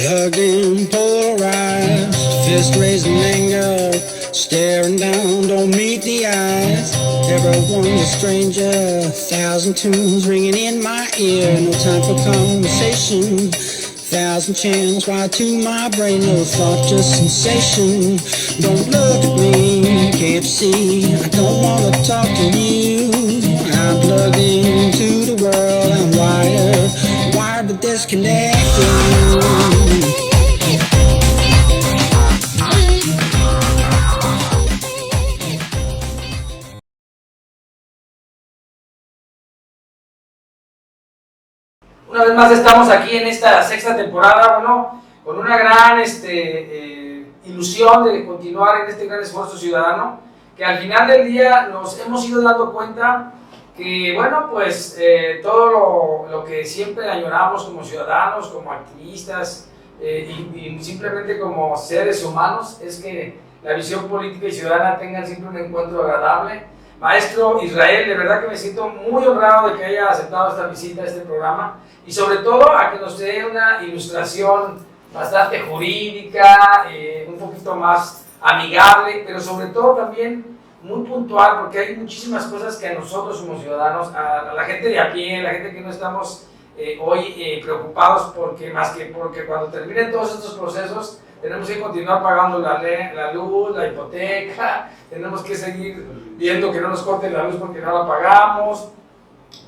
Plugged in, polarized, fist raising anger, staring down, don't meet the eyes. Everyone's a stranger, 1,000 tunes ringing in my ear. No time for conversation, 1,000 channels wired to my brain. No thought, just sensation. Don't look at me, can't see. I don't wanna talk to you. I'm plugged into the world, I'm wired but disconnected. Una vez más estamos aquí en esta sexta temporada, bueno, con una gran ilusión de continuar en este gran esfuerzo ciudadano, que al final del día nos hemos ido dando cuenta que, bueno, pues todo lo que siempre añoramos como ciudadanos, como activistas y simplemente como seres humanos, es que la visión política y ciudadana tengan siempre un encuentro agradable. Maestro Israel, de verdad que me siento muy honrado de que haya aceptado esta visita a este programa y sobre todo a que nos dé una ilustración bastante jurídica, un poquito más amigable, pero sobre todo también muy puntual, porque hay muchísimas cosas que a nosotros como ciudadanos, a la gente de a pie, la gente que no estamos hoy preocupados porque cuando terminen todos estos procesos tenemos que continuar pagando la luz, la hipoteca, tenemos que seguir viendo que no nos corten la luz porque no la pagamos,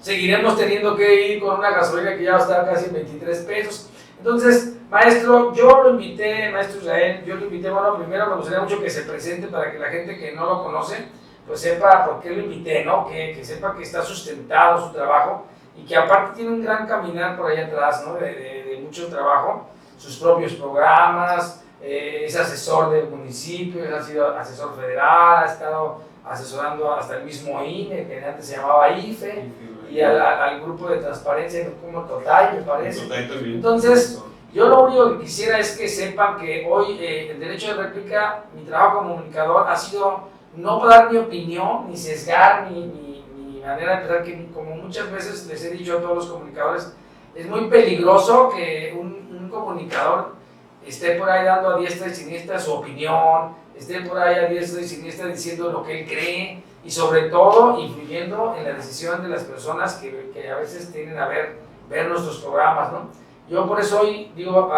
seguiremos teniendo que ir con una gasolina que ya va a estar casi en 23 pesos. Entonces, maestro, yo lo invité, maestro Israel, bueno, primero me gustaría mucho que se presente para que la gente que no lo conoce, pues sepa por qué lo invité, ¿no? Que sepa que está sustentado su trabajo y que aparte tiene un gran caminar por allá atrás, ¿no? De mucho trabajo, sus propios programas, es asesor del municipio, ha sido asesor federal, ha estado asesorando hasta el mismo INE, que antes se llamaba IFE, y al grupo de transparencia como Total, me parece. Entonces, yo lo único que quisiera es que sepan que hoy el derecho de réplica, mi trabajo como comunicador ha sido no dar mi opinión, ni sesgar mi manera de pensar, que como muchas veces les he dicho a todos los comunicadores, es muy peligroso que un comunicador esté por ahí dando a diestra y siniestra su opinión, esté por ahí a diestra y siniestra diciendo lo que él cree y sobre todo influyendo en la decisión de las personas que a veces tienen a ver nuestros programas, ¿no? Yo por eso hoy digo,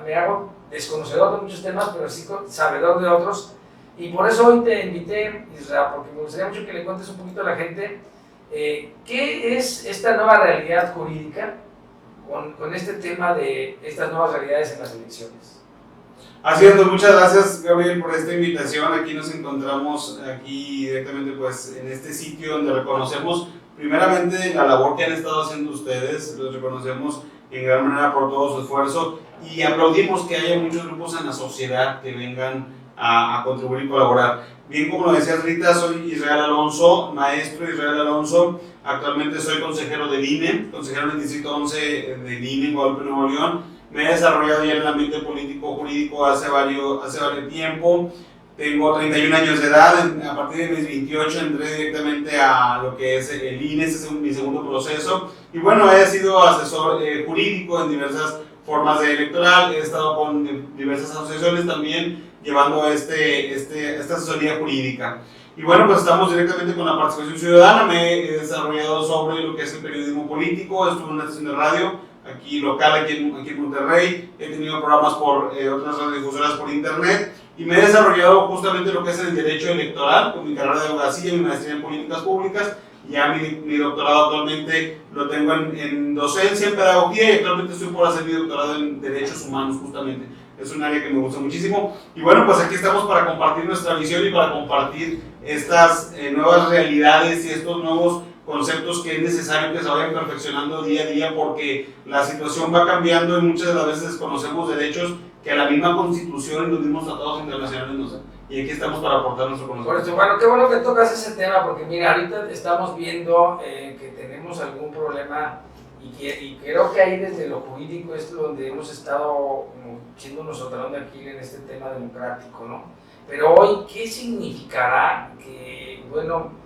me hago desconocedor de muchos temas, pero sí sabedor de otros, y por eso hoy te invité, Israel, porque me gustaría mucho que le cuentes un poquito a la gente qué es esta nueva realidad jurídica con este tema de estas nuevas realidades en las elecciones. Así es, pues muchas gracias, Gabriel, por esta invitación. Aquí nos encontramos aquí directamente pues en este sitio donde reconocemos primeramente la labor que han estado haciendo ustedes, los reconocemos en gran manera por todo su esfuerzo y aplaudimos que haya muchos grupos en la sociedad que vengan a contribuir y colaborar. Bien, como lo decías ahorita, soy Israel Alonso, maestro Israel Alonso. Actualmente soy consejero del INE, consejero en el Distrito 11 del INE en Guadalupe, Nuevo León. Me he desarrollado ya en el ambiente político-jurídico hace varios tiempo. Tengo 31 años de edad, a partir de mis 28 entré directamente a lo que es el INE, ese es mi segundo proceso. Y bueno, he sido asesor jurídico en diversas formas de electoral, he estado con diversas asociaciones también llevando esta asesoría jurídica. Y bueno, pues estamos directamente con la participación ciudadana. Me he desarrollado sobre lo que es el periodismo político, estuve en una estación de radio aquí local, aquí en Monterrey, he tenido programas por otras radiodifusoras por internet y me he desarrollado justamente lo que es el derecho electoral con mi carrera de abogacía y mi maestría en políticas públicas. Ya mi doctorado actualmente lo tengo en docencia, en pedagogía y actualmente estoy por hacer mi doctorado en derechos humanos justamente. Es un área que me gusta muchísimo. Y bueno, pues aquí estamos para compartir nuestra visión y para compartir estas nuevas realidades y estos nuevos conceptos que es necesario que se vayan perfeccionando día a día porque la situación va cambiando y muchas de las veces desconocemos derechos que a la misma Constitución y los mismos tratados internacionales nos dan. Y aquí estamos para aportar nuestro conocimiento. Por eso, bueno, qué bueno que tocas ese tema, porque mira, ahorita estamos viendo que tenemos algún problema y creo que ahí desde lo jurídico es donde hemos estado siendo nuestro talón de Aquiles en este tema democrático, ¿no? Pero hoy, ¿qué significará que, bueno,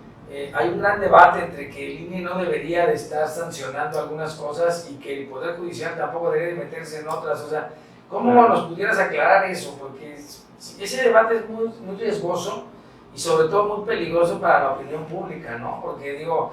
hay un gran debate entre que el INE no debería de estar sancionando algunas cosas y que el Poder Judicial tampoco debería de meterse en otras? O sea, ¿Cómo nos pudieras aclarar eso? Porque ese debate es muy, muy riesgoso y sobre todo muy peligroso para la opinión pública, ¿no? Porque digo,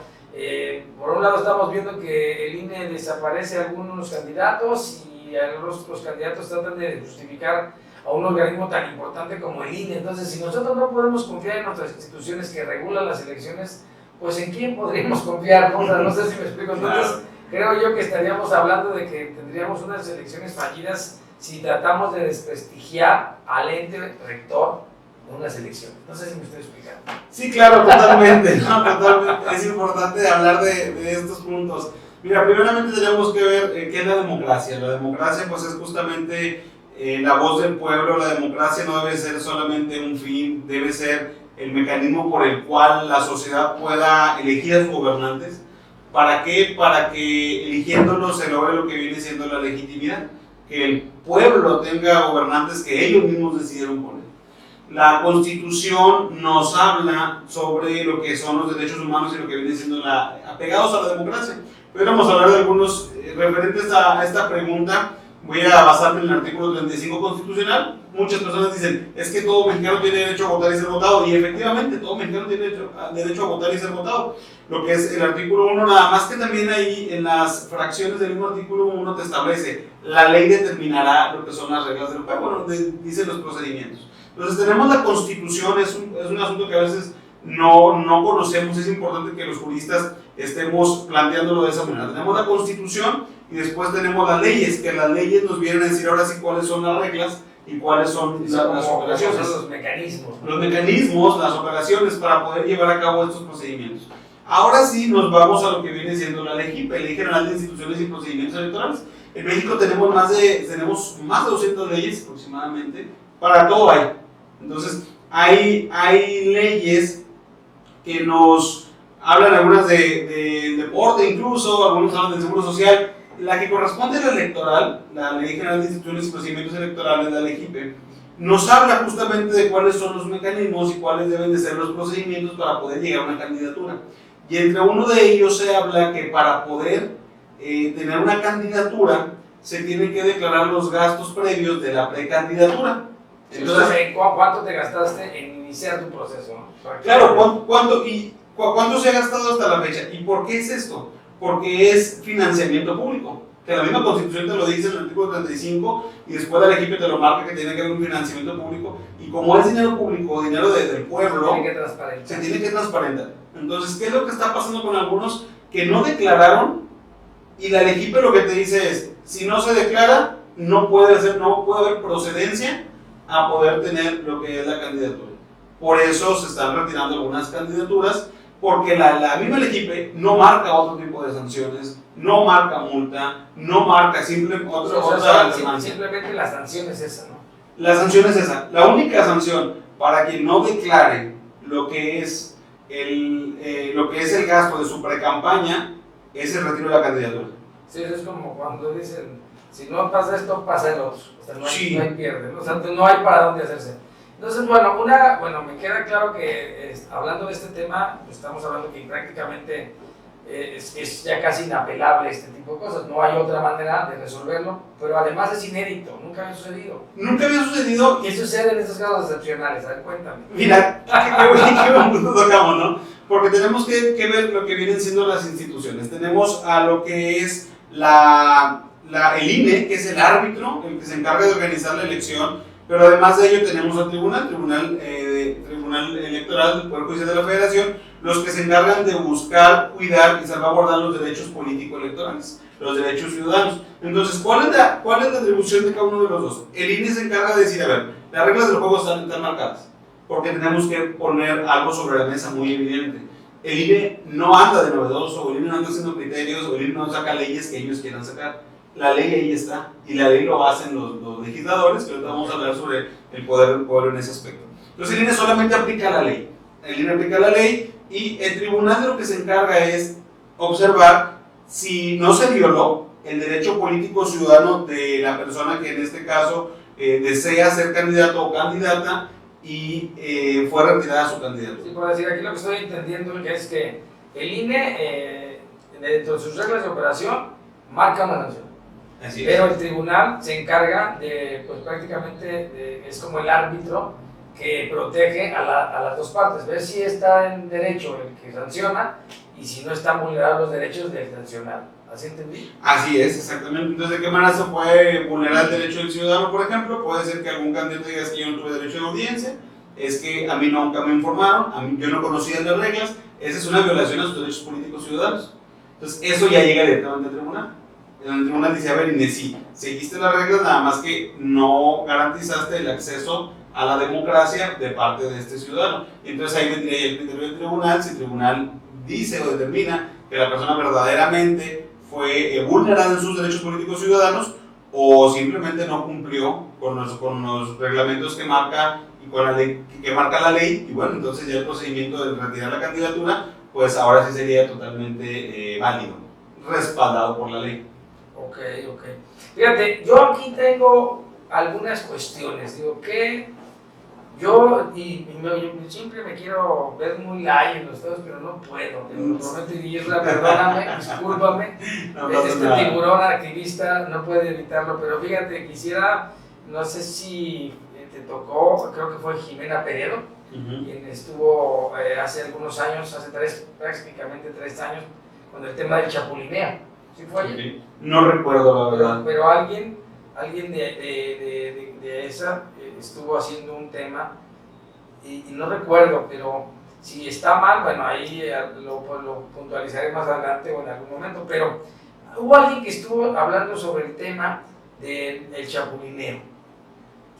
por un lado estamos viendo que el INE desaparece a algunos candidatos y los candidatos tratan de justificar a un organismo tan importante como el INE. Entonces, si nosotros no podemos confiar en nuestras instituciones que regulan las elecciones, pues ¿en quién podríamos confiar? ¿No? O sea, no sé si me explico. Entonces, creo yo que estaríamos hablando de que tendríamos unas elecciones fallidas si tratamos de desprestigiar al ente rector de unas elecciones. No sé si me estoy explicando. Sí, claro, totalmente, ¿no? Totalmente. Es importante hablar de estos puntos. Mira, primeramente tenemos que ver qué es la democracia. La democracia pues es justamente la voz del pueblo. La democracia no debe ser solamente un fin, debe ser el mecanismo por el cual la sociedad pueda elegir a sus gobernantes. ¿Para qué? Para que eligiéndolos se logre lo que viene siendo la legitimidad, que el pueblo tenga gobernantes que ellos mismos decidieron poner. La Constitución nos habla sobre lo que son los derechos humanos y lo que viene siendo apegados a la democracia. Podríamos hablar de algunos referentes a esta pregunta. Voy a basarme en el artículo 35 constitucional. Muchas personas dicen, es que todo mexicano tiene derecho a votar y ser votado, y efectivamente todo mexicano tiene derecho a votar y ser votado. Lo que es el artículo 1, nada más que también ahí en las fracciones del mismo artículo 1 te establece, la ley determinará lo que son las reglas del juego, donde dicen los procedimientos. Entonces tenemos la Constitución, es un asunto que a veces no conocemos, es importante que los juristas estemos planteándolo de esa manera. Tenemos la Constitución y después tenemos las leyes, que las leyes nos vienen a decir ahora sí cuáles son las reglas y cuáles son las operaciones. Los mecanismos. Los mecanismos, las operaciones para poder llevar a cabo estos procedimientos. Ahora sí nos vamos a lo que viene siendo la LGIP, Ley General de Instituciones y Procedimientos Electorales. En México tenemos más de 200 leyes aproximadamente, para todo hay. Entonces, hay leyes que nos hablan, algunas de deporte incluso, algunos hablan del seguro social. La que corresponde a la electoral, la Ley General de Instituciones y Procedimientos Electorales, la LGIP, nos habla justamente de cuáles son los mecanismos y cuáles deben de ser los procedimientos para poder llegar a una candidatura. Y entre uno de ellos se habla que para poder tener una candidatura se tienen que declarar los gastos previos de la precandidatura. Entonces, ¿cuánto te gastaste en iniciar tu proceso? Claro, ¿cuánto se ha gastado hasta la fecha? ¿Y por qué es esto? Porque es financiamiento público, que la misma Constitución te lo dice en el artículo 35 y después la LGIP te lo marca que tiene que haber un financiamiento público, y como es dinero público, dinero del pueblo, se tiene que transparentar. Entonces, ¿qué es lo que está pasando con algunos que no declararon? Y la LGIP lo que te dice es, si no se declara, no puede haber procedencia a poder tener lo que es la candidatura. Por eso se están retirando algunas candidaturas, porque la misma LGIP no marca otro tipo de sanciones, no marca multa, no marca simplemente simplemente la sanción es esa, ¿no? La sanción es esa. La única sanción para quien no declare lo que es el gasto de su precampaña es el retiro de la candidatura. Sí, eso es como cuando dicen, si no pasa esto, pasa el otro. O sea, no hay pierde, ¿no? O sea, no hay para dónde hacerse. Entonces, bueno, me queda claro que hablando de este tema, pues estamos hablando que prácticamente es ya casi inapelable este tipo de cosas. No hay otra manera de resolverlo, pero además es inédito, nunca había sucedido. Nunca había sucedido. ¿Qué sucede en estos casos excepcionales? A ver, cuéntame. Mira, qué buen punto tocamos, ¿no? Porque tenemos que ver lo que vienen siendo las instituciones. Tenemos a lo que es el INE, que es el árbitro, el que se encarga de organizar la elección. Pero además de ello tenemos al Tribunal Electoral del Poder Judicial de la Federación, los que se encargan de buscar, cuidar y salvaguardar los derechos político-electorales, los derechos ciudadanos. Entonces, ¿cuál es la atribución de cada uno de los dos? El INE se encarga de decir, a ver, las reglas del juego están marcadas, porque tenemos que poner algo sobre la mesa muy evidente. El INE no anda de novedoso, el INE no anda haciendo criterios, o el INE no saca leyes que ellos quieran sacar. La ley ahí está, y la ley lo hacen los legisladores, que ahorita vamos a hablar sobre el poder del pueblo en ese aspecto. Entonces el INE solamente aplica la ley. El INE aplica la ley, y el tribunal de lo que se encarga es observar si no se violó el derecho político ciudadano de la persona que en este caso desea ser candidato o candidata y fue retirada su candidatura. Sí, por decir, aquí lo que estoy entendiendo es que el INE, dentro de sus reglas de operación, marca una sanción. Así Pero es. el tribunal se encarga pues prácticamente, es como el árbitro que protege a las dos partes, ver si está en derecho el que sanciona y si no están vulnerados los derechos del sancionado. ¿Así entendí? Así es, exactamente. Entonces, ¿de qué manera se puede vulnerar el derecho del ciudadano, por ejemplo? Puede ser que algún candidato diga que yo no tuve derecho de audiencia, es que a mí nunca me informaron, yo no conocía las reglas, esa es una violación a sus derechos políticos ciudadanos. Entonces, eso ya llega directamente al tribunal. El tribunal dice, a ver, Inés, sí, seguiste las reglas, nada más que no garantizaste el acceso a la democracia de parte de este ciudadano. Y entonces ahí vendría ya el criterio del tribunal, si el tribunal dice o determina que la persona verdaderamente fue vulnerada en sus derechos políticos ciudadanos o simplemente no cumplió con los reglamentos que marca y con la ley, que marca la ley, y bueno, entonces ya el procedimiento de retirar la candidatura, pues ahora sí sería totalmente válido, respaldado por la ley. Ok, ok. Fíjate, yo aquí tengo algunas cuestiones. Digo, que yo siempre me quiero ver muy light en los dedos, pero no puedo. Te lo prometo, y Isla, perdóname, discúlpame. No pasa Este nada. tiburón activista no puede evitarlo, pero fíjate, quisiera, no sé si te tocó, creo que fue Jimena Peredo, quien estuvo hace algunos años, prácticamente 3 años, con el tema del chapulineo. ¿Sí fue ayer? Okay. No recuerdo la verdad. Pero alguien de esa estuvo haciendo un tema y no recuerdo, pero si está mal, bueno, ahí lo puntualizaré más adelante o en algún momento, pero hubo alguien que estuvo hablando sobre el tema del chapulineo.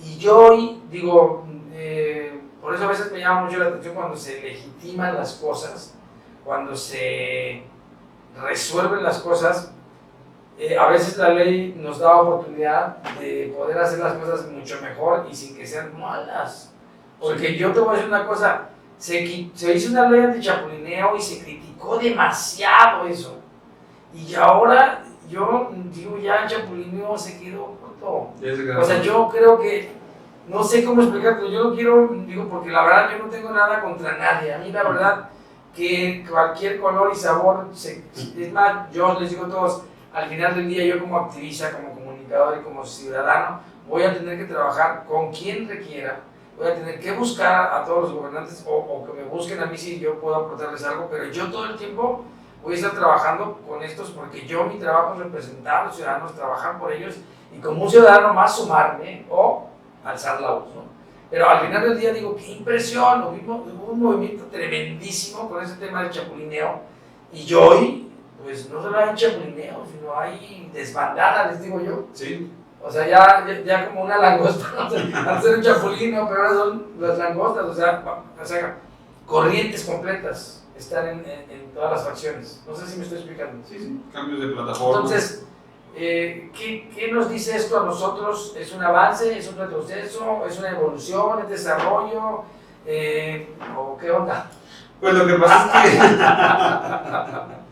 Y yo digo, por eso a veces me llama mucho la atención cuando se legitiman las cosas, cuando se resuelven las cosas. A veces la ley nos da oportunidad de poder hacer las cosas mucho mejor y sin que sean malas. Porque yo te voy a decir una cosa, se hizo una ley antichapulineo y se criticó demasiado eso. Y ahora yo digo, ya el chapulineo se quedó corto. O sea, yo creo que, no sé cómo explicarlo, yo no quiero, digo, porque la verdad yo no tengo nada contra nadie. A mí la verdad que cualquier color y sabor, es más, yo les digo a todos, al final del día yo como activista, como comunicador y como ciudadano voy a tener que trabajar con quien requiera, voy a tener que buscar a todos los gobernantes o que me busquen a mí si yo puedo aportarles algo, pero yo todo el tiempo voy a estar trabajando con estos porque yo mi trabajo es representar a los ciudadanos, trabajar por ellos y como un ciudadano más sumarme o alzar la voz, ¿no? Pero al final del día digo, qué impresión, hubo un movimiento tremendísimo con ese tema del chapulineo y yo hoy pues no solo hay chapulineo, sino hay desbandada, les digo yo. Sí. O sea, ya como una langosta, ¿no? Al ser un chapulino, pero ahora son las langostas, o sea, corrientes completas están en todas las facciones. No sé si me estoy explicando. Sí, sí. Cambios de plataforma. Entonces, ¿qué nos dice esto a nosotros? ¿Es un avance? ¿Es un retroceso? ¿Es una evolución? ¿Es desarrollo? ¿O qué onda? Pues lo que pasa es que...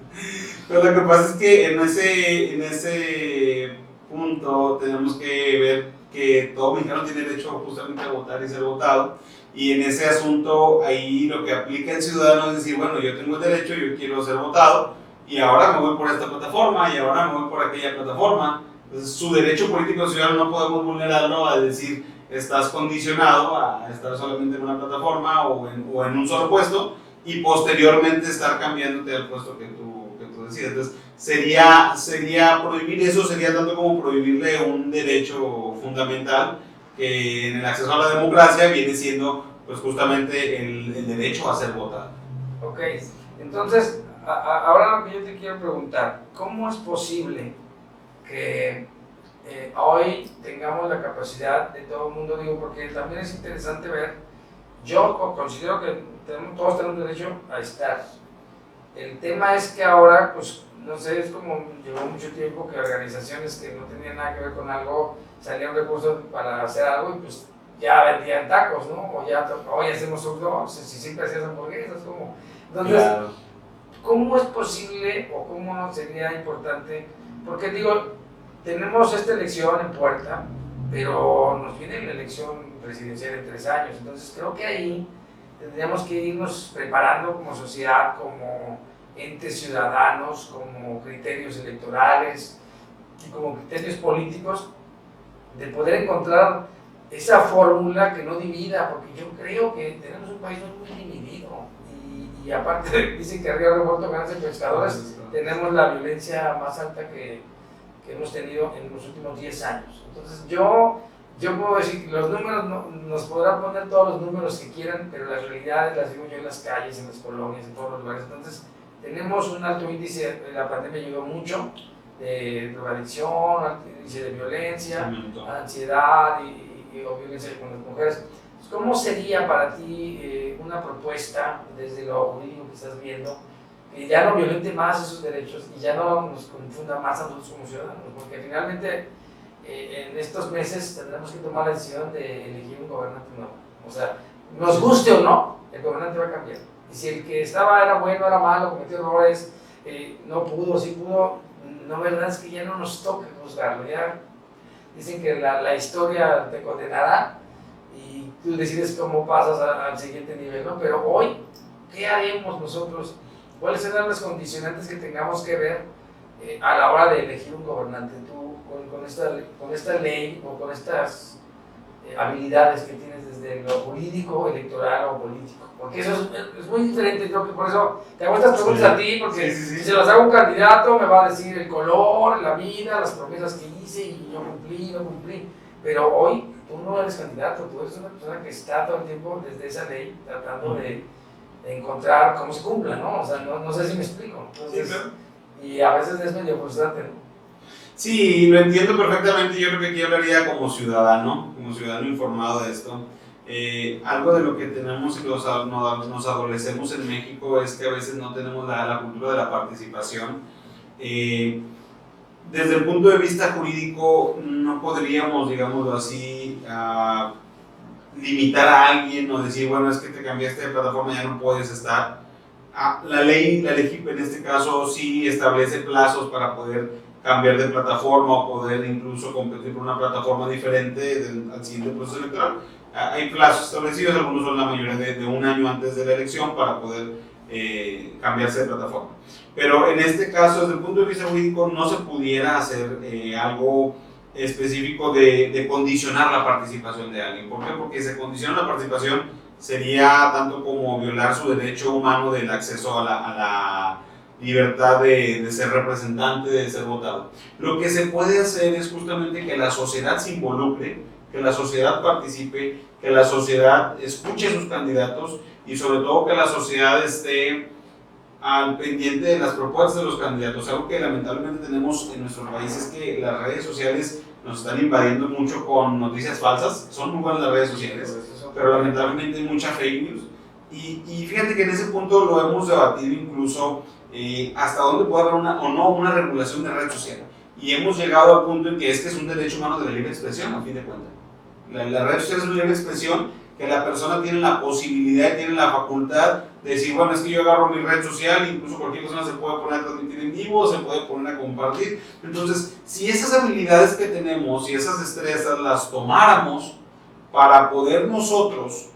Pues lo que pasa es que en ese punto tenemos que ver que todo mexicano tiene derecho justamente a votar y ser votado, y en ese asunto ahí lo que aplica el ciudadano es decir, bueno, yo tengo el derecho, yo quiero ser votado, y ahora me voy por esta plataforma, y ahora me voy por aquella plataforma. Entonces su derecho político ciudadano no podemos vulnerarlo a decir, estás condicionado a estar solamente en una plataforma o en un solo puesto, y posteriormente estar cambiándote al puesto que tú decides. Entonces, sería prohibir eso, sería tanto como prohibirle un derecho fundamental que en el acceso a la democracia viene siendo pues justamente el derecho a ser votado. Ok, entonces, ahora lo que yo te quiero preguntar, ¿cómo es posible que hoy tengamos la capacidad de todo el mundo? Digo, porque también es interesante ver, yo considero que todos tenemos derecho a estar. El tema es que ahora, pues, no sé, es como llevó mucho tiempo que organizaciones que no tenían nada que ver con algo salían recursos para hacer algo y pues ya vendían tacos, ¿no? O ya hoy hacemos hot dogs, si siempre hacías hamburguesas, ¿cómo? Entonces, claro. ¿Cómo es posible o cómo sería importante? Porque digo, tenemos esta elección en puerta, pero nos viene la elección presidencial en 3 años, entonces creo que ahí tendríamos que irnos preparando como sociedad, como entes ciudadanos, como criterios electorales, y como criterios políticos de poder encontrar esa fórmula que no divida, porque yo creo que tenemos un país muy dividido y aparte dicen que Río Revuelto ganancia de pescadores, tenemos la violencia más alta que hemos tenido en los últimos 10 años. Entonces yo puedo decir que los números, nos podrán poner todos los números que quieran, pero las realidades las digo yo en las calles, en las colonias, en todos los lugares. Entonces tenemos un alto índice, la pandemia ayudó mucho, de drogadicción, alto índice de violencia, ansiedad o violencia con las mujeres. ¿Cómo sería para ti una propuesta desde lo jurídico que estás viendo que ya no violente más esos derechos y ya no nos confunda más a nosotros como ciudadanos? Porque finalmente en estos meses tendremos que tomar la decisión de elegir un gobernante nuevo. O sea, nos guste o no, el gobernante va a cambiar. Y si el que estaba era bueno, era malo, cometió errores, no pudo, sí pudo, no, verdad es que ya no nos toca juzgarlo. Ya dicen que la historia te condenará y tú decides cómo pasas al siguiente nivel, ¿no? Pero hoy, ¿qué haremos nosotros? ¿Cuáles serán las condicionantes que tengamos que ver a la hora de elegir un gobernante? Tú, con esta ley o con estas habilidades que tienes desde lo jurídico, electoral o político, porque eso es muy diferente. Creo que por eso te hago estas preguntas a ti, porque si se las hago a un candidato me va a decir el color, la vida, las promesas que hice y yo cumplí, no cumplí, pero hoy tú no eres candidato, tú eres una persona que está todo el tiempo desde esa ley tratando de encontrar cómo se cumpla, ¿no? O sea, no sé si me explico. Entonces, sí, claro. Y a veces es medio frustrante, ¿no? Sí, lo entiendo perfectamente. Yo creo que aquí hablaría como ciudadano informado de esto. Algo de lo que tenemos y nos adolecemos en México es que a veces no tenemos la cultura de la participación. Desde el punto de vista jurídico, no podríamos, digámoslo así, limitar a alguien o decir, bueno, es que te cambiaste de plataforma, ya no puedes estar. La ley GIP en este caso sí establece plazos para poder cambiar de plataforma o poder incluso competir con una plataforma diferente al siguiente proceso electoral. Hay plazos establecidos, algunos son la mayoría de un año antes de la elección para poder cambiarse de plataforma. Pero en este caso, desde el punto de vista jurídico, no se pudiera hacer algo específico de condicionar la participación de alguien. ¿Por qué? Porque si se condiciona la participación sería tanto como violar su derecho humano del acceso a la libertad de ser representante, de ser votado. Lo que se puede hacer es justamente que la sociedad se involucre, que la sociedad participe, que la sociedad escuche sus candidatos y sobre todo que la sociedad esté al pendiente de las propuestas de los candidatos. Algo que lamentablemente tenemos en nuestro país es que las redes sociales nos están invadiendo mucho con noticias falsas. Son muy buenas las redes sociales, pero lamentablemente hay mucha fake news. Y fíjate que en ese punto lo hemos debatido incluso hasta dónde puede haber una regulación de red social. Y hemos llegado al punto en que es un derecho humano de la libre expresión, a fin de cuentas. La red social es una libre expresión que la persona tiene la posibilidad, tiene la facultad de decir, bueno, es que yo agarro mi red social, incluso cualquier persona se puede poner a transmitir en vivo, se puede poner a compartir. Entonces, si esas habilidades que tenemos y esas destrezas las tomáramos para poder nosotros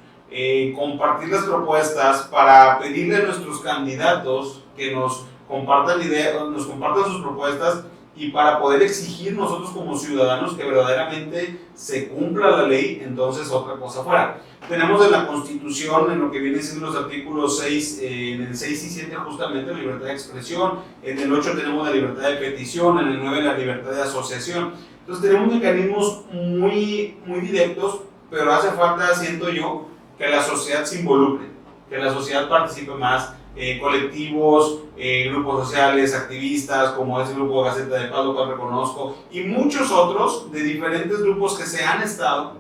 compartir las propuestas, para pedirle a nuestros candidatos que nos compartan ideas, nos compartan sus propuestas, y para poder exigir nosotros como ciudadanos que verdaderamente se cumpla la ley, entonces otra cosa fuera. Tenemos en la Constitución, en lo que vienen siendo los artículos 6, en el 6 y 7 justamente la libertad de expresión, en el 8 tenemos la libertad de petición, en el 9 la libertad de asociación. Entonces tenemos mecanismos muy directos, pero hace falta, siento yo, que la sociedad se involucre, que la sociedad participe más, colectivos, grupos sociales, activistas, como es el grupo Gaceta de Paz, lo cual reconozco, y muchos otros de diferentes grupos que se han estado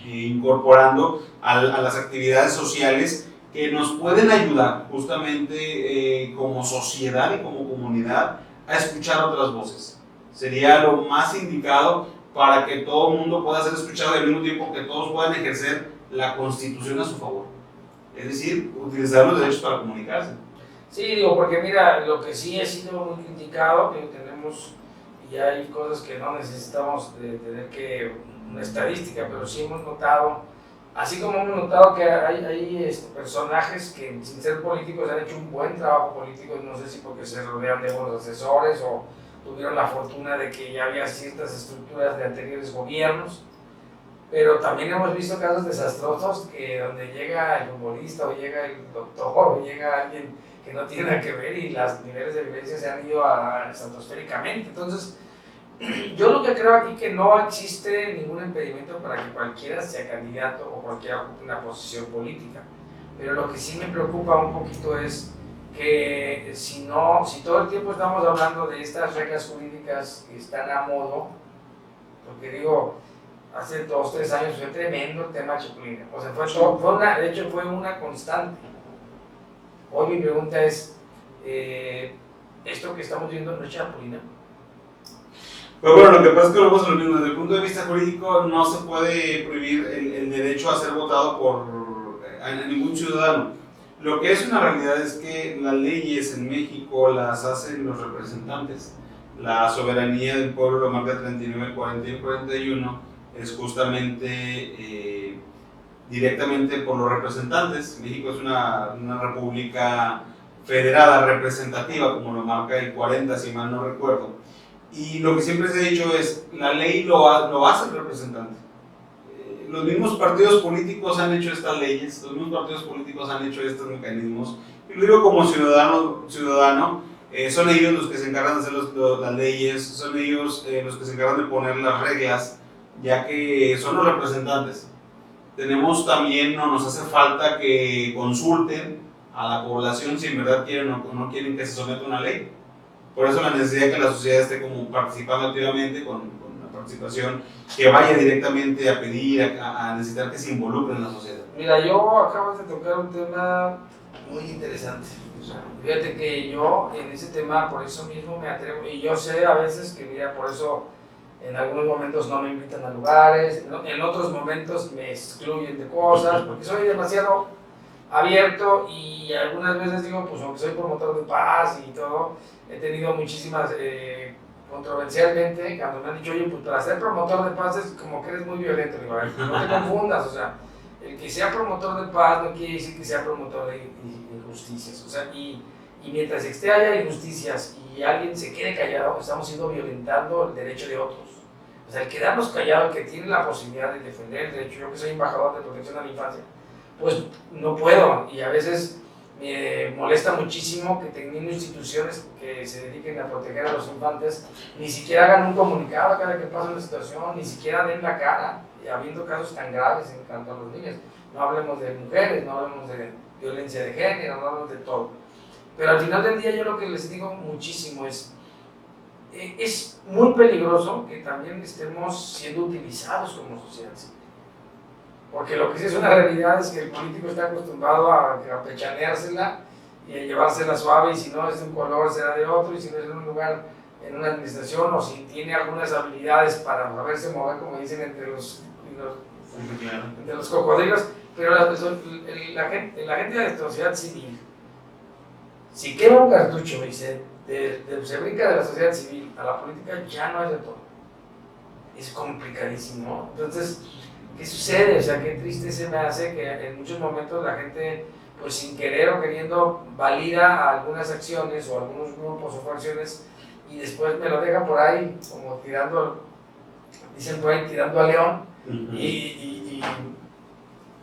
incorporando a las actividades sociales que nos pueden ayudar justamente como sociedad y como comunidad a escuchar otras voces. Sería lo más indicado para que todo el mundo pueda ser escuchado y al mismo tiempo que todos puedan ejercer la Constitución a su favor. Es decir, utilizar los derechos para comunicarse. Sí, digo, porque mira, lo que sí ha sido muy criticado, que tenemos, y hay cosas que no necesitamos de tener que una estadística, pero sí hemos notado, así como hemos notado que hay personajes que sin ser políticos han hecho un buen trabajo político, no sé si porque se rodean de buenos asesores o tuvieron la fortuna de que ya había ciertas estructuras de anteriores gobiernos, pero también hemos visto casos desastrosos que donde llega el futbolista o llega el doctor o llega alguien que no tiene nada que ver y los niveles de violencia se han ido estratosféricamente. Entonces, yo lo que creo aquí que no existe ningún impedimento para que cualquiera sea candidato o cualquiera ocupe una posición política, pero lo que sí me preocupa un poquito es que si todo el tiempo estamos hablando de estas reglas jurídicas que están a modo, porque digo, hace 2 o 3 años fue tremendo el tema Chapulina, o sea, de hecho fue una constante. Hoy mi pregunta es, ¿esto que estamos viendo no es Chapulina? Pero bueno, lo que pasa es que luego es lo mismo. Desde el punto de vista jurídico no se puede prohibir el derecho a ser votado por a ningún ciudadano. Lo que es una realidad es que las leyes en México las hacen los representantes. La soberanía del pueblo, lo marca 39, 40 y 41, es justamente directamente por los representantes. México es una república federada, representativa, como lo marca el 40, si mal no recuerdo. Y lo que siempre se ha dicho es, la ley lo hace el representante. Los mismos partidos políticos han hecho estas leyes, los mismos partidos políticos han hecho estos mecanismos. Y lo digo como ciudadano, son ellos los que se encargan de hacer las leyes, son ellos los que se encargan de poner las reglas, ya que son los representantes. Tenemos también, no nos hace falta que consulten a la población si en verdad quieren o no quieren que se someta a una ley. Por eso la necesidad de que la sociedad esté como participando activamente con la participación, que vaya directamente a pedir, a necesitar que se involucre en la sociedad. Mira, yo acabo de tocar un tema muy interesante. O sea, fíjate que yo en ese tema, por eso mismo me atrevo, y yo sé a veces que, mira, por eso en algunos momentos no me invitan a lugares, en otros momentos me excluyen de cosas, porque soy demasiado abierto y algunas veces digo, pues aunque soy promotor de paz y todo, he tenido muchísimas, controversialmente, cuando me han dicho, oye, pues para ser promotor de paz es como que eres muy violento, digo, a ver, no te confundas, o sea, el que sea promotor de paz no quiere decir que sea promotor de injusticias, o sea, y mientras haya injusticias y alguien se quede callado, estamos violentando el derecho de otros. O sea, el quedarnos callados, el que tiene la posibilidad de defender el derecho, yo que soy embajador de protección a la infancia, pues no puedo, y a veces me molesta muchísimo que teniendo instituciones que se dediquen a proteger a los infantes, ni siquiera hagan un comunicado cada que pasa una situación, ni siquiera den la cara, habiendo casos tan graves en cuanto a los niños. No hablemos de mujeres, no hablemos de violencia de género, no hablemos de todo. Pero al final del día yo lo que les digo muchísimo es muy peligroso que también estemos siendo utilizados como sociedad civil. Porque lo que sí es una realidad es que el político está acostumbrado a pechaneársela y a llevársela suave, y si no es de un color será de otro, y si no es en un lugar, en una administración, o si tiene algunas habilidades para saberse mover, como dicen, entre los cocodrilos. Pero la gente de la sociedad civil, si quema un cartucho y se brinca de la sociedad civil a la política, ya no es de todo. Es complicadísimo. Entonces, ¿qué sucede? O sea, qué triste se me hace que en muchos momentos la gente, pues sin querer o queriendo, valida algunas acciones o algunos grupos o fracciones y después me lo dejan por ahí, como tirando, dicen por ahí, tirando a león,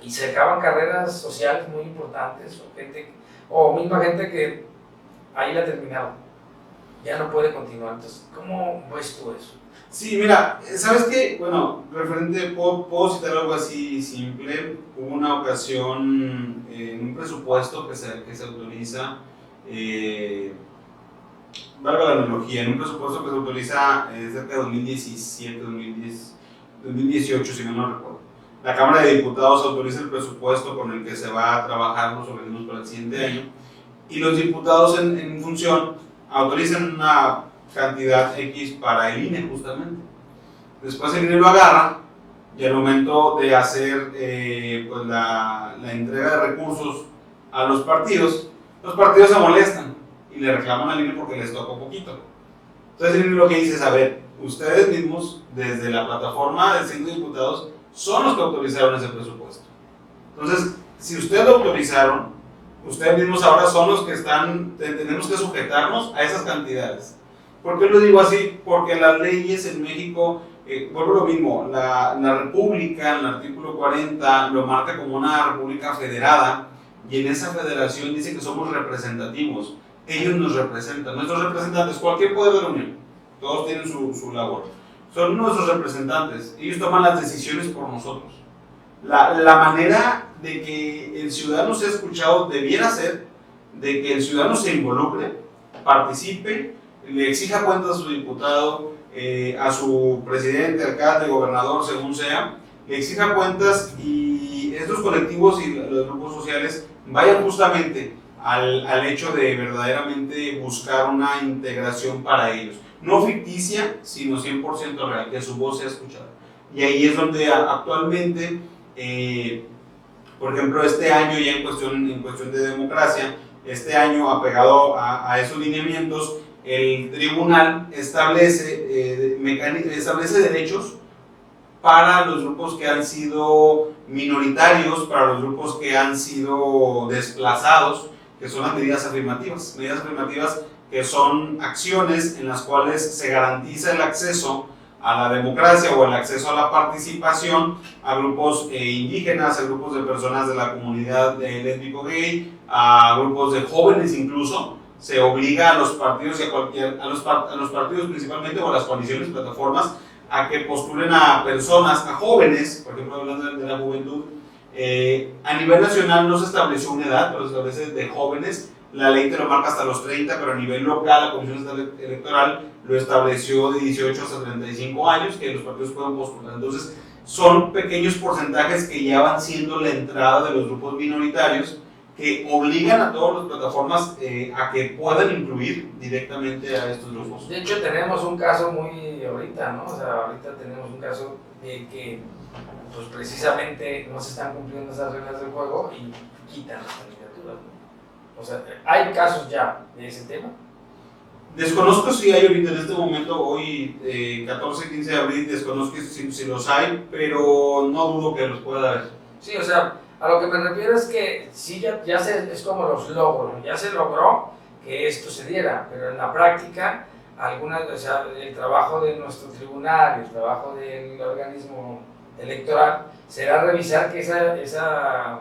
y se acaban carreras sociales muy importantes, o misma gente que ahí la ha terminado, ya no puede continuar. Entonces, ¿cómo ves tú eso? Sí, mira, ¿sabes qué? Bueno, puedo citar algo así simple. Hubo una ocasión en un presupuesto que se autoriza, valga la analogía, en un presupuesto que se autoriza cerca de 2017, 2018, si no recuerdo. La Cámara de Diputados autoriza el presupuesto con el que se va a trabajar los organismos para el siguiente año, y los diputados en función autorizan una cantidad X para el INE justamente. Después el INE lo agarra y al momento de hacer pues la entrega de recursos a los partidos se molestan y le reclaman al INE porque les tocó poquito. Entonces el INE lo que dice es, a ver, ustedes mismos desde la plataforma de 5 diputados son los que autorizaron ese presupuesto. Entonces, si ustedes lo autorizaron, ustedes mismos ahora son los que tenemos que sujetarnos a esas cantidades. ¿Por qué lo digo así? Porque las leyes en México, vuelvo a lo mismo, la república, en el artículo 40, lo marca como una república federada, y en esa federación dice que somos representativos. Ellos nos representan, nuestros representantes, cualquier poder de la Unión, todos tienen su labor. Son nuestros representantes, ellos toman las decisiones por nosotros. La manera de que el ciudadano sea escuchado debiera ser de que el ciudadano se involucre, participe, le exija cuentas a su diputado, a su presidente, alcalde, gobernador, según sea, le exija cuentas, y estos colectivos y los grupos sociales vayan justamente al hecho de verdaderamente buscar una integración para ellos. No ficticia, sino 100% real, que su voz sea escuchada. Y ahí es donde actualmente, por ejemplo, este año ya en cuestión de democracia, este año apegado a esos lineamientos, el tribunal establece derechos para los grupos que han sido minoritarios, para los grupos que han sido desplazados, que son las medidas afirmativas que son acciones en las cuales se garantiza el acceso a la democracia o el acceso a la participación a grupos indígenas, a grupos de personas de la comunidad lésbico-gay, a grupos de jóvenes incluso. Se obliga a los partidos y a los partidos principalmente, o a las coaliciones, plataformas, a que postulen a personas, a jóvenes, por ejemplo hablando de la juventud. A nivel nacional no se estableció una edad, pero se establece de jóvenes. La ley te lo marca hasta los 30, pero a nivel local la Comisión Electoral lo estableció de 18 hasta 35 años, que los partidos pueden postular. Entonces, son pequeños porcentajes que ya van siendo la entrada de los grupos minoritarios, que obligan a todas las plataformas a que puedan incluir directamente a estos grupos. De hecho, tenemos un caso muy ahorita, ¿no? O sea, ahorita tenemos un caso de que pues precisamente no se están cumpliendo esas reglas del juego y quitan las candidaturas, ¿no? O sea, ¿hay casos ya de ese tema? Desconozco si hay ahorita en este momento, hoy 14-15 de abril, desconozco si los hay, pero no dudo que los pueda haber. Sí, o sea, a lo que me refiero es que sí, es como los logros, ya se logró que esto se diera, pero en la práctica, o sea, el trabajo de nuestro tribunal, el trabajo del organismo electoral, será revisar que esas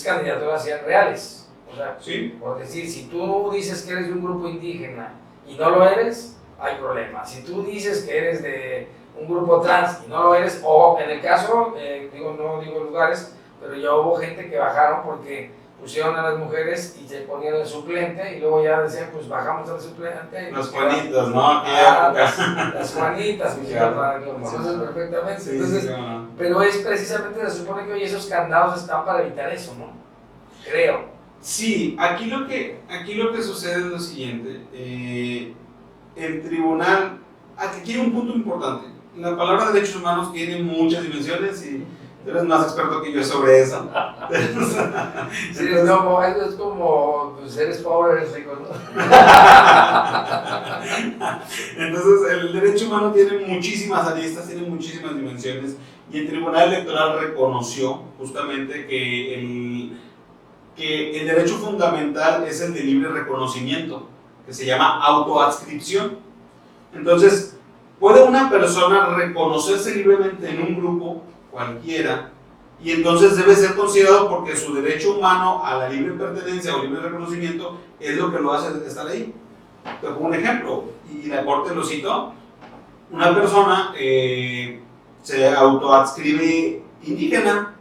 candidaturas sean reales. O sea, ¿sí? Por decir, si tú dices que eres de un grupo indígena y no lo eres, hay problema. Si tú dices que eres de un grupo trans y no lo eres, o en el caso, no digo lugares, pero ya hubo gente que bajaron porque pusieron a las mujeres y se ponían el suplente y luego ya decían, pues bajamos al suplente. Las Juanitas, ¿no? Las Juanitas, que lo conoces perfectamente. Sí, entonces, sí, no. Pero es precisamente, se supone que hoy esos candados están para evitar eso, ¿no? Creo. Sí, aquí lo que sucede es lo siguiente. El tribunal, aquí hay un punto importante. La palabra derechos humanos tiene muchas dimensiones y tú eres más experto que yo sobre eso. Sí, es como pues eres pobre, eres rico, ¿no? Entonces, el derecho humano tiene muchísimas aristas, tiene muchísimas dimensiones, y el Tribunal Electoral reconoció justamente que el derecho fundamental es el de libre reconocimiento, que se llama autoadscripción. Entonces, puede una persona reconocerse libremente en un grupo cualquiera, y entonces debe ser considerado porque su derecho humano a la libre pertenencia o libre reconocimiento es lo que lo hace estar ahí. Te pongo un ejemplo, y la Corte lo citó. Una persona se autoadscribe indígena.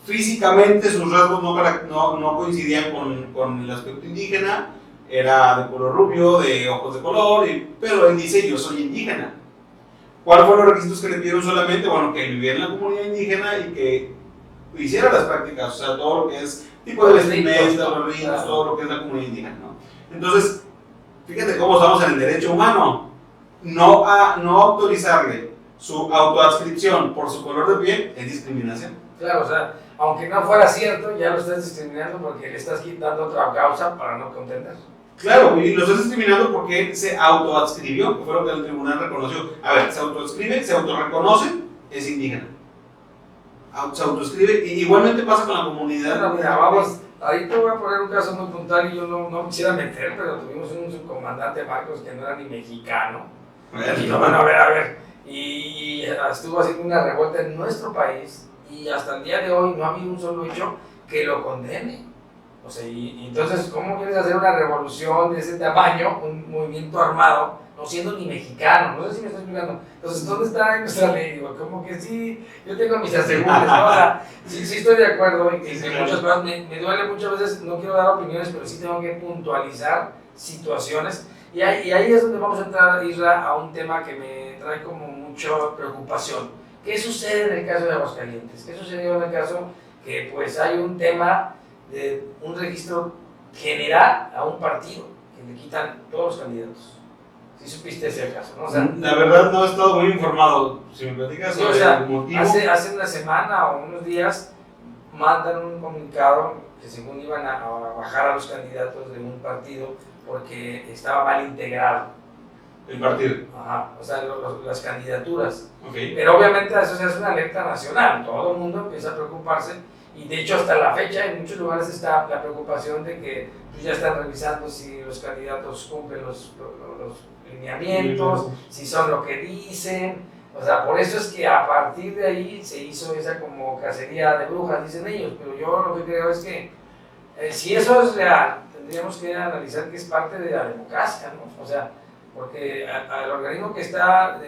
Físicamente sus rasgos no coincidían con el aspecto indígena, era de color rubio, de ojos de color, pero él dice: yo soy indígena. ¿Cuáles fueron los requisitos que le pidieron solamente? Bueno, que viviera en la comunidad indígena y que hiciera las prácticas, o sea, todo lo que es tipo de vestimenta, los ritos, todo lo que es la comunidad indígena, ¿no? Entonces, fíjate cómo estamos en el derecho humano. No autorizarle su autoadscripción por su color de piel es discriminación. Claro, o sea, aunque no fuera cierto, ya lo estás discriminando porque le estás quitando otra causa para no contender. Claro, y lo estás discriminando porque él se autoadscribió, que fue lo que el tribunal reconoció. A ver, se autoadscribe, se autorreconoce, es indígena. Se autoescribe, y igualmente pasa con la comunidad. Bueno, mira, Ahí te voy a poner un caso muy puntual y yo no quisiera meter, pero tuvimos un subcomandante Marcos que no era ni mexicano. Y yo, bueno, a ver. Y estuvo haciendo una revuelta en nuestro país y hasta el día de hoy no ha habido un solo hecho que lo condene. O sea, y entonces, ¿cómo quieres hacer una revolución de ese tamaño, un movimiento armado, no siendo ni mexicano? No sé si me estoy explicando. Entonces, ¿dónde está nuestra ley? Digo, como que sí, yo tengo mis asegúres, ¿no? O sea, sí estoy de acuerdo en que muchas cosas, me duele muchas veces, no quiero dar opiniones, pero sí tengo que puntualizar situaciones. Y ahí es donde vamos a entrar, Isra, a un tema que me trae como mucha preocupación. ¿Qué sucede en el caso de Aguascalientes? ¿Qué sucedió en el caso que pues hay un tema de un registro general a un partido que le quitan todos los candidatos? ¿Sí supiste ese caso, no? O sea, la verdad no he estado muy informado. Si me platicas sobre el motivo. Hace una semana o unos días mandan un comunicado que según iban a bajar a los candidatos de un partido porque estaba mal integrado. El partido. Ajá, o sea, las candidaturas. Okay. Pero obviamente eso se hace una alerta nacional, todo el mundo empieza a preocuparse y de hecho hasta la fecha en muchos lugares está la preocupación de que pues, ya están revisando si los candidatos cumplen los lineamientos, si son lo que dicen. O sea, por eso es que a partir de ahí se hizo esa como cacería de brujas, dicen ellos, pero yo lo que creo es que si eso es real, tendríamos que analizar que es parte de la democracia, ¿no? O sea, porque al organismo que está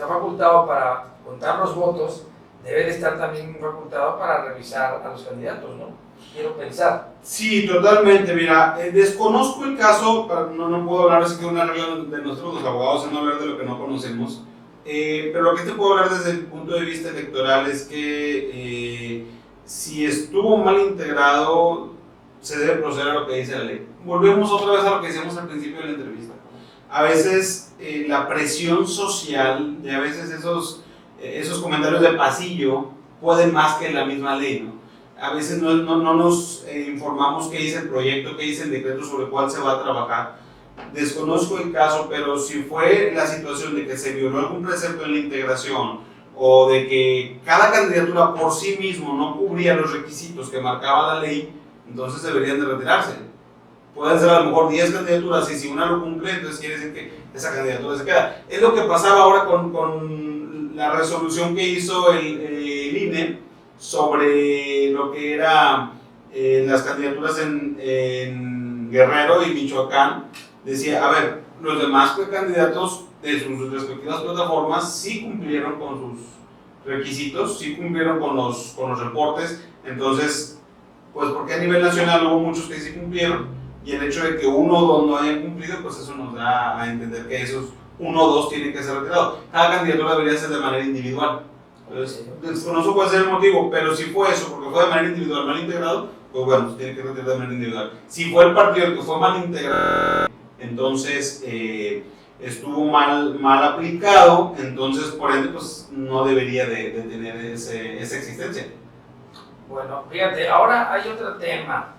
facultado para contar los votos, debe de estar también facultado para revisar a los candidatos, ¿no? Quiero pensar. Sí, totalmente. Mira, desconozco el caso, no puedo hablar así que una regla de nosotros los abogados es no hablar de lo que no conocemos, pero lo que te puedo hablar desde el punto de vista electoral es que si estuvo mal integrado, se debe proceder a lo que dice la ley. Volvemos otra vez a lo que decíamos al principio de la entrevista. A veces la presión social de a veces esos comentarios de pasillo pueden más que la misma ley, ¿no? A veces no nos informamos qué dice el proyecto, qué dice el decreto sobre el cual se va a trabajar. Desconozco el caso, pero si fue la situación de que se violó algún precepto en la integración o de que cada candidatura por sí mismo no cubría los requisitos que marcaba la ley, entonces deberían de retirarse. Pueden ser a lo mejor 10 candidaturas y si una lo cumple, entonces quiere decir que esa candidatura se queda. Es lo que pasaba ahora con la resolución que hizo el INE sobre lo que era las candidaturas en Guerrero y Michoacán. Decía, a ver, los demás candidatos de sus respectivas plataformas sí cumplieron con sus requisitos, sí cumplieron con los reportes, entonces, pues porque a nivel nacional hubo muchos que sí cumplieron, y el hecho de que uno o dos no hayan cumplido, pues eso nos da a entender que esos uno o dos tienen que ser retirados. Cada candidatura debería ser de manera individual. Entonces, desconozco cuál sea el motivo, pero si fue eso, porque fue de manera individual mal integrado, pues bueno, se tiene que retirar de manera individual. Si fue el partido el que fue mal integrado, entonces estuvo mal aplicado, entonces por ende pues no debería de tener esa existencia. Bueno, fíjate, ahora hay otro tema.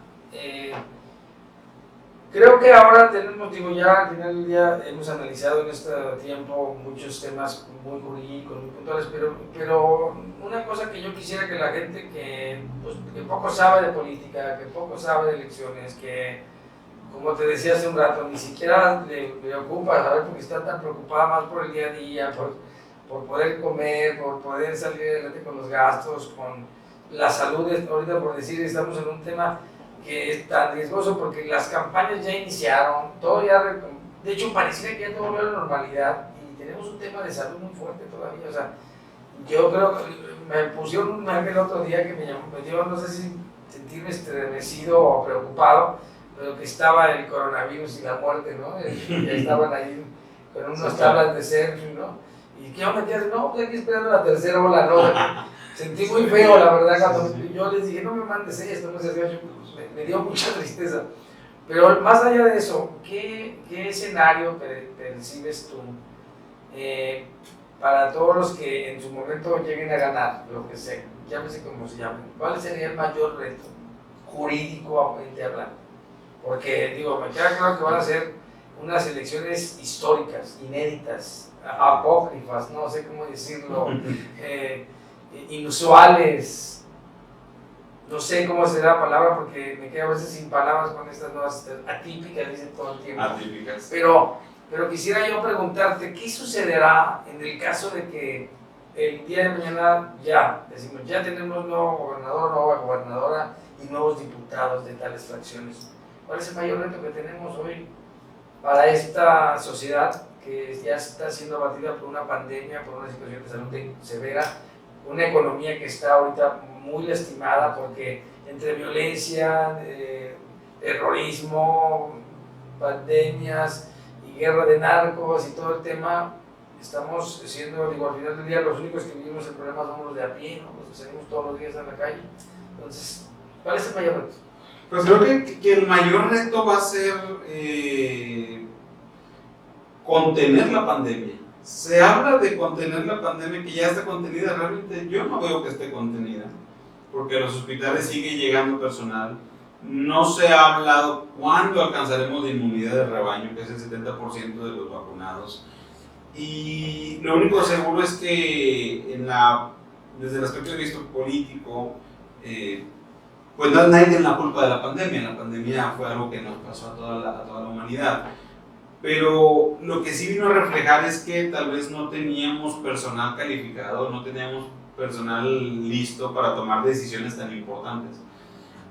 Creo que ahora tenemos, ya al final del día hemos analizado en este tiempo muchos temas muy jurídicos, muy puntuales, pero una cosa que yo quisiera que la gente que poco sabe de política, que poco sabe de elecciones, que como te decía hace un rato, ni siquiera le preocupa saber porque está tan preocupada más por el día a día, por poder comer, por poder salir adelante con los gastos, con la salud. Ahorita por decir, estamos en un tema que es tan riesgoso porque las campañas ya iniciaron, todo ya, de hecho pareciera que ya todo volvió a la normalidad y tenemos un tema de salud muy fuerte todavía. O sea, yo creo que me pusieron un meme el otro día que me dio, no sé si sentirme estremecido o preocupado, pero que estaba el coronavirus y la muerte, ¿no? Ya estaban ahí con unas tablas de selfie, ¿no? ¿Y qué onda? ¿Qué hacen? No, estoy aquí esperando la tercera ola, ¿no? Sentí muy feo, la verdad, cuando yo les dije, no me mandes esto, no sé, me dio mucha tristeza. Pero más allá de eso, ¿qué escenario percibes tú para todos los que en su momento lleguen a ganar, lo que sea, llámese como se llame? ¿Cuál sería el mayor reto jurídicamente hablando? Porque, digo, me queda claro que van a ser unas elecciones históricas, inéditas, apócrifas, no sé cómo decirlo, inusuales. no sé cómo será la palabra porque me quedo a veces sin palabras con estas nuevas atípicas, dicen todo el tiempo. Atípicas. Pero quisiera yo preguntarte, ¿qué sucederá en el caso de que el día de mañana ya tenemos nuevo gobernador, nueva gobernadora y nuevos diputados de tales fracciones? ¿Cuál es el mayor reto que tenemos hoy para esta sociedad que ya está siendo abatida por una pandemia, por una situación de salud severa, una economía que está ahorita muy lastimada porque entre violencia, terrorismo, pandemias y guerra de narcos y todo el tema, estamos siendo, digo, al final del día los únicos que vivimos el problema somos los de a pie, ¿no? Los que salimos todos los días a la calle. Entonces, ¿cuál es el mayor reto? Pues creo que el mayor reto va a ser contener la pandemia. Se habla de contener la pandemia, que ya está contenida. Realmente yo no veo que esté contenida, porque a los hospitales sigue llegando personal. No se ha hablado cuándo alcanzaremos la inmunidad de rebaño, que es el 70% de los vacunados. Y lo único seguro es que desde el aspecto de vista político, pues no nadie tiene la culpa de la pandemia. La pandemia fue algo que nos pasó a toda la humanidad. Pero lo que sí vino a reflejar es que tal vez no teníamos personal calificado, no teníamos personal listo para tomar decisiones tan importantes.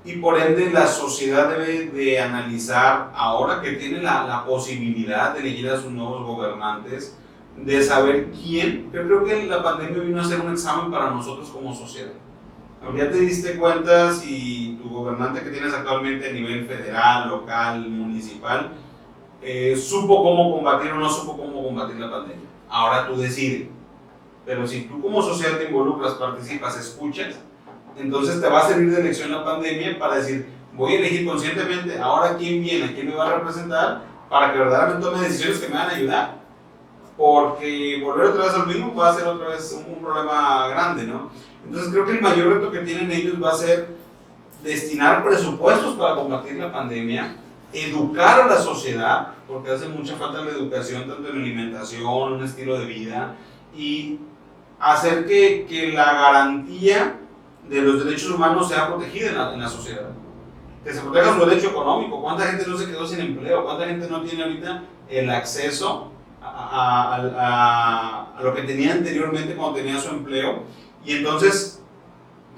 Y por ende la sociedad debe de analizar, ahora que tiene la posibilidad de elegir a sus nuevos gobernantes, de saber quién. Yo creo que la pandemia vino a ser un examen para nosotros como sociedad. Ya te diste cuenta si tu gobernante que tienes actualmente a nivel federal, local, municipal, supo cómo combatir o no supo cómo combatir la pandemia. Ahora tú decides. Pero si tú como sociedad te involucras, participas, escuchas, entonces te va a servir de lección la pandemia para decir, voy a elegir conscientemente ahora quién viene, quién me va a representar, para que verdaderamente tome decisiones que me van a ayudar. Porque volver otra vez al mismo va a ser otra vez un problema grande, ¿no? Entonces creo que el mayor reto que tienen ellos va a ser destinar presupuestos para combatir la pandemia, educar a la sociedad, porque hace mucha falta la educación tanto en alimentación, un estilo de vida, y hacer que la garantía de los derechos humanos sea protegida en la sociedad. Que se proteja su derecho económico. ¿Cuánta gente no se quedó sin empleo? ¿Cuánta gente no tiene ahorita el acceso a lo que tenía anteriormente cuando tenía su empleo? Y entonces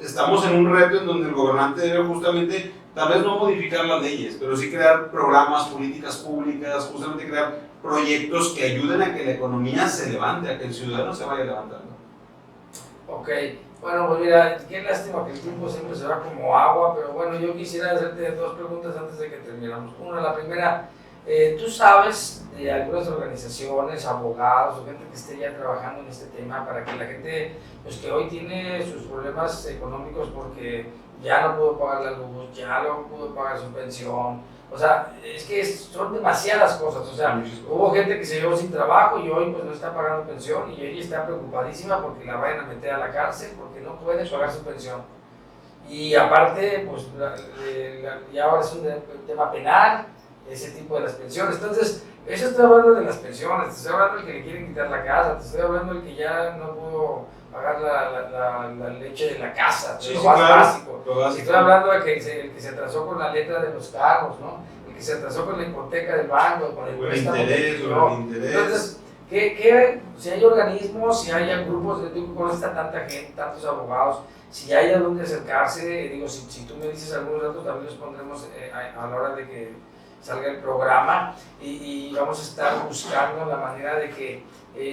estamos en un reto en donde el gobernante debe justamente, tal vez no modificar las leyes, pero sí crear programas, políticas públicas, justamente crear proyectos que ayuden a que la economía se levante, a que el ciudadano se vaya levantando. Ok, bueno, pues mira, qué lástima que el tiempo siempre se va como agua, pero bueno, yo quisiera hacerte dos preguntas antes de que terminemos. Una, la primera, ¿tú sabes de algunas organizaciones, abogados o gente que esté ya trabajando en este tema para que la gente, pues que hoy tiene sus problemas económicos porque ya no pudo pagar la luz, ya no pudo pagar su pensión? O sea, es que son demasiadas cosas. O sea, hubo gente que se quedó sin trabajo y hoy pues no está pagando pensión y ella está preocupadísima porque la vayan a meter a la cárcel porque no puede pagar su pensión. Y aparte, pues ya ahora es un tema penal, ese tipo de las pensiones. Entonces, eso estoy hablando de las pensiones, te estoy hablando del que le quieren quitar la casa, te estoy hablando del que ya no pudo pagar la leche de la casa, Sí, lo sí, más claro, básico. lo básico. Estoy hablando de que el que se atrasó con la letra de los carros, ¿no? El que se atrasó con la hipoteca del banco, con el préstamo. El interés. Entonces, si hay organismos, si hay grupos, tú conoces a tanta gente, tantos abogados, si hay a dónde acercarse, digo, si tú me dices algunos datos, también los pondremos a la hora de que salga el programa y vamos a estar buscando la manera de que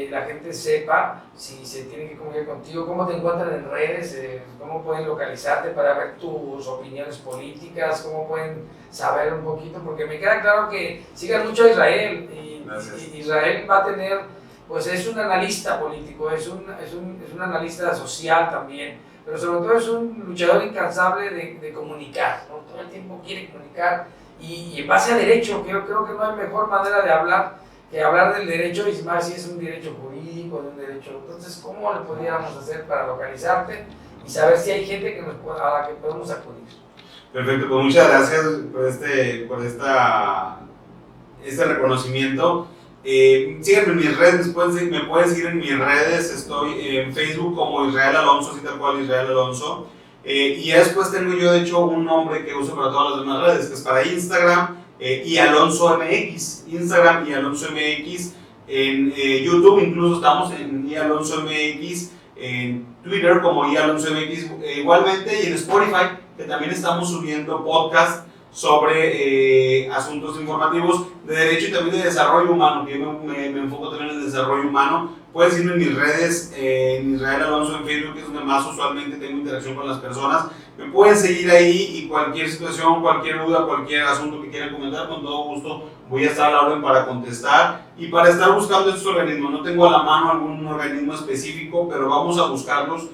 la gente sepa si se tiene que comunicar contigo, cómo te encuentran en redes, cómo pueden localizarte para ver tus opiniones políticas, cómo pueden saber un poquito, porque me queda claro que sigan mucho a Israel y Israel va a tener, pues es un analista político, es un analista social también, pero sobre todo es un luchador incansable de comunicar, ¿no? Todo el tiempo quiere comunicar y en base a derecho. Creo que no hay mejor manera de hablar que hablar del derecho, y más si es un derecho jurídico, de un derecho. Entonces, ¿cómo le pudiéramos hacer para localizarte y saber si hay gente que a la que podemos acudir? Perfecto, pues muchas gracias por este reconocimiento. Síganme en mis redes, me pueden seguir en mis redes. Estoy en Facebook como Israel Alonso, así tal cual Israel Alonso. Y ya después tengo yo, de hecho, un nombre que uso para todas las demás redes, que es para Instagram y Alonso MX. Instagram y Alonso MX. En YouTube incluso estamos en Alonso MX. En Twitter como Alonso MX igualmente. Y en Spotify, que también estamos subiendo podcasts sobre asuntos informativos de derecho y también de desarrollo humano, que yo me enfoco también en el desarrollo humano. Puedes irme en mis redes, en Israel Alonso en Facebook, que es donde más usualmente tengo interacción con las personas. Me pueden seguir ahí y cualquier situación, cualquier duda, cualquier asunto que quieran comentar, con todo gusto voy a estar a la orden para contestar y para estar buscando estos organismos. No tengo a la mano algún organismo específico, pero vamos a buscarlos,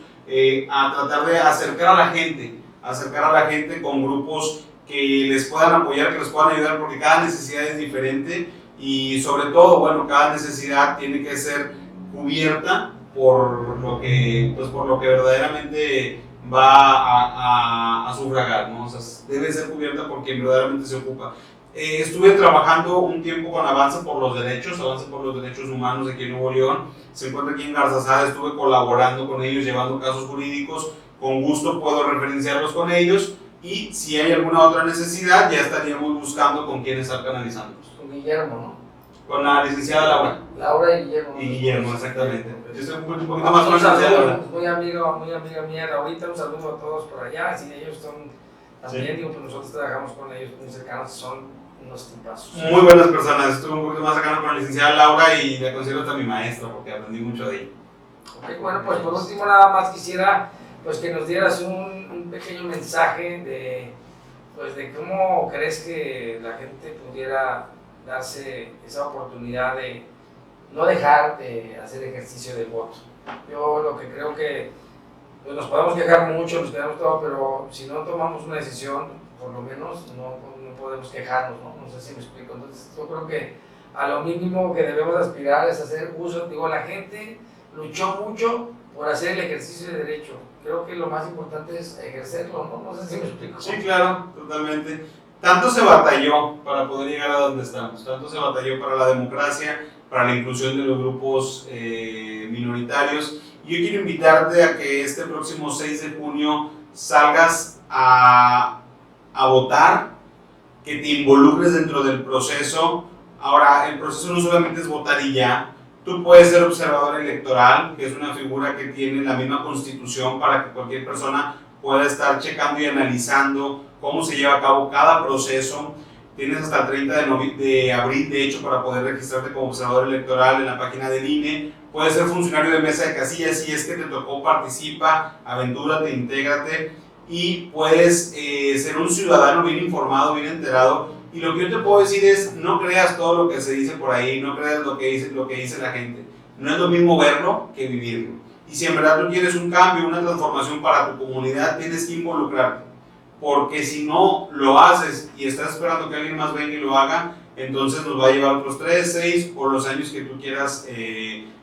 a tratar de acercar a la gente con grupos que les puedan apoyar, que les puedan ayudar, porque cada necesidad es diferente y sobre todo, bueno, cada necesidad tiene que ser cubierta por lo que verdaderamente va a sufragar, ¿no? O sea, debe ser cubierta por quien verdaderamente se ocupa. Estuve trabajando un tiempo con Avance por los Derechos Humanos de aquí en Nuevo León, se encuentra aquí en Garzazada, estuve colaborando con ellos, llevando casos jurídicos, con gusto puedo referenciarlos con ellos. Y si hay alguna otra necesidad, ya estaríamos buscando con quién estar canalizándolos. Con Guillermo, ¿no? Con la licenciada Laura. Laura y Guillermo. Y Guillermo, exactamente. Yo estoy un poquito más Un con la licenciada Laura. saludo, muy amiga mía, Laurita, un saludo a todos por allá. Si ellos son también, Sí. digo, pues nosotros trabajamos con ellos muy cercanos, son unos tipazos. Muy buenas personas. Estuve un poquito más cercano con la licenciada Laura y la considero hasta mi maestra porque aprendí mucho de ella. Ok, bueno, pues por último nada más quisiera pues que nos dieras un pequeño mensaje de cómo crees que la gente pudiera darse esa oportunidad de no dejar de hacer ejercicio del voto. Yo lo que creo que pues nos podemos quejar mucho, nos quedamos todo, pero si no tomamos una decisión, por lo menos no podemos quejarnos, ¿no? No sé si me explico. Entonces yo creo que a lo mínimo que debemos aspirar es hacer uso, digo, la gente luchó mucho por hacer el ejercicio de derecho. Creo que lo más importante es ejercerlo, ¿no? No sé si me explico. Sí, claro, totalmente. Tanto se batalló para poder llegar a donde estamos, tanto se batalló para la democracia, para la inclusión de los grupos minoritarios. Yo quiero invitarte a que este próximo 6 de junio salgas a votar, que te involucres dentro del proceso. Ahora, el proceso no solamente es votar y ya. Tú puedes ser observador electoral, que es una figura que tiene la misma constitución para que cualquier persona pueda estar checando y analizando cómo se lleva a cabo cada proceso. Tienes hasta el 30 de abril, de hecho, para poder registrarte como observador electoral en la página del INE. Puedes ser funcionario de mesa de casillas, si es que te tocó, participa, aventúrate, intégrate y puedes ser un ciudadano bien informado, bien enterado. Y lo que yo te puedo decir es, no creas todo lo que se dice por ahí, no creas lo que dice la gente. No es lo mismo verlo que vivirlo. Y si en verdad tú quieres un cambio, una transformación para tu comunidad, tienes que involucrarte. Porque si no lo haces y estás esperando que alguien más venga y lo haga, entonces nos va a llevar otros 3, 6 o los años que tú quieras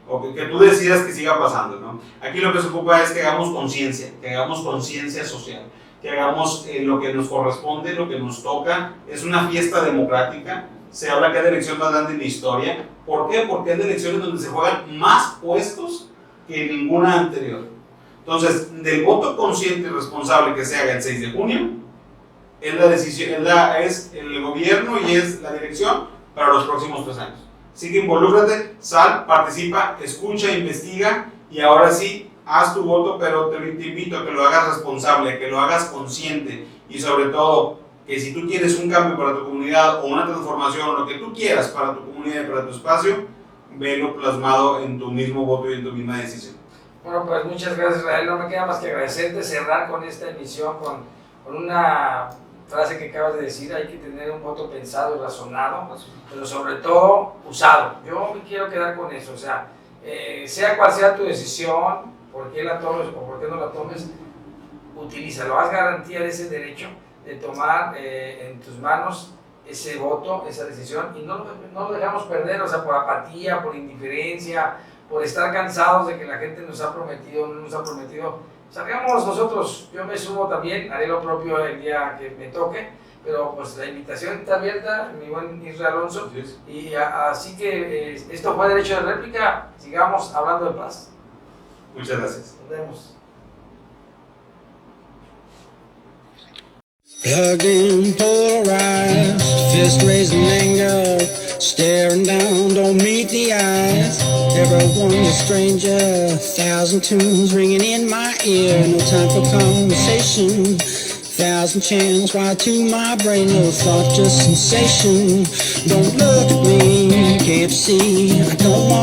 o que tú decidas que siga pasando, ¿no? Aquí lo que se ocupa es que hagamos conciencia social, que hagamos lo que nos corresponde, lo que nos toca. Es una fiesta democrática. Se habla que es la elección más grande en la historia. ¿Por qué? Porque es de elecciones donde se juegan más puestos que ninguna anterior. Entonces, del voto consciente y responsable que se haga el 6 de junio, es la decisión, es el gobierno y es la dirección para los próximos 3 años. Así que involúcrate, sal, participa, escucha, investiga y ahora sí, haz tu voto, pero te invito a que lo hagas responsable, a que lo hagas consciente y sobre todo que si tú quieres un cambio para tu comunidad o una transformación o lo que tú quieras para tu comunidad y para tu espacio, velo plasmado en tu mismo voto y en tu misma decisión. Bueno, pues muchas gracias, Israel. No me queda más que agradecerte, cerrar con esta emisión con una frase que acabas de decir: hay que tener un voto pensado y razonado, pero sobre todo usado. Yo me quiero quedar con eso, o sea cual sea tu decisión, por qué la tomes o por qué no la tomes, utilízalo, haz garantía de ese derecho de tomar en tus manos ese voto, esa decisión, y no lo dejamos perder, o sea, por apatía, por indiferencia, por estar cansados de que la gente nos ha prometido, no nos ha prometido. Salgamos nosotros, yo me sumo también, haré lo propio el día que me toque, pero pues la invitación está abierta, mi buen Israel Alonso, y así que esto fue Derecho de Réplica, sigamos hablando de paz. Muchas gracias. Nos vemos. hugged and polarized, fist raised in anger, staring down, don't meet the eyes. Everyone's a stranger, thousand tunes ringing in my ear. No time for conversation, thousand channels wired to my brain. No thought, just sensation. Don't look at me, can't see. I don't want